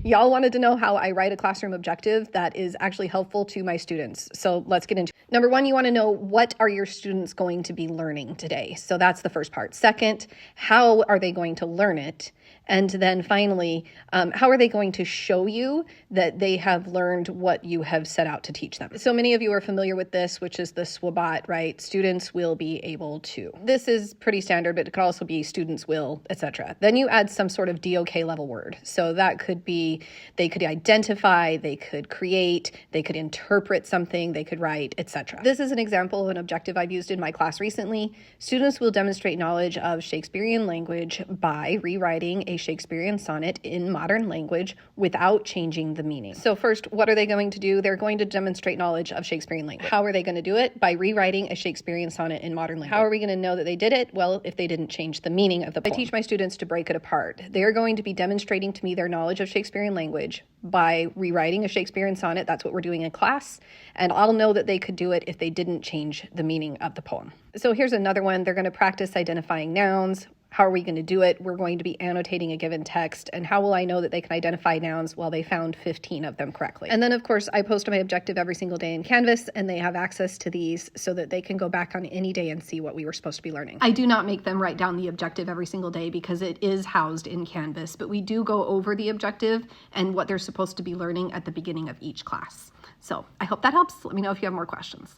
Y'all wanted to know how I write a classroom objective that is actually helpful to my students. So let's get into it. Number one, you want to know, what are your students going to be learning today? So that's the first part. Second, how are they going to learn it? And then finally, how are they going to show you that they have learned what you have set out to teach them? So many of you are familiar with this, which is the SWABOT, right? Students will be able to. This is pretty standard, but it could also be students will, etc. Then you add some sort of DOK level word. So that could be, they could identify, they could create, they could interpret something, they could write, etc. This is an example of an objective I've used in my class recently. Students will demonstrate knowledge of Shakespearean language by rewriting a Shakespearean sonnet in modern language without changing the meaning. So first, what are they going to do? They're going to demonstrate knowledge of Shakespearean language. How are they going to do it? By rewriting a Shakespearean sonnet in modern language. How are we going to know that they did it? Well, if they didn't change the meaning of the poem. I teach my students to break it apart. They're going to be demonstrating to me their knowledge of Shakespearean language by rewriting a Shakespearean sonnet. That's what we're doing in class. And I'll know that they could do it if they didn't change the meaning of the poem. So here's another one. They're going to practice identifying nouns. How are we going to do it? We're going to be annotating a given text. And how will I know that they can identify nouns? Well, they found 15 of them correctly. And then, of course, I post my objective every single day in Canvas, and they have access to these so that they can go back on any day and see what we were supposed to be learning. I do not make them write down the objective every single day because it is housed in Canvas, but we do go over the objective and what they're supposed to be learning at the beginning of each class. So I hope that helps. Let me know if you have more questions.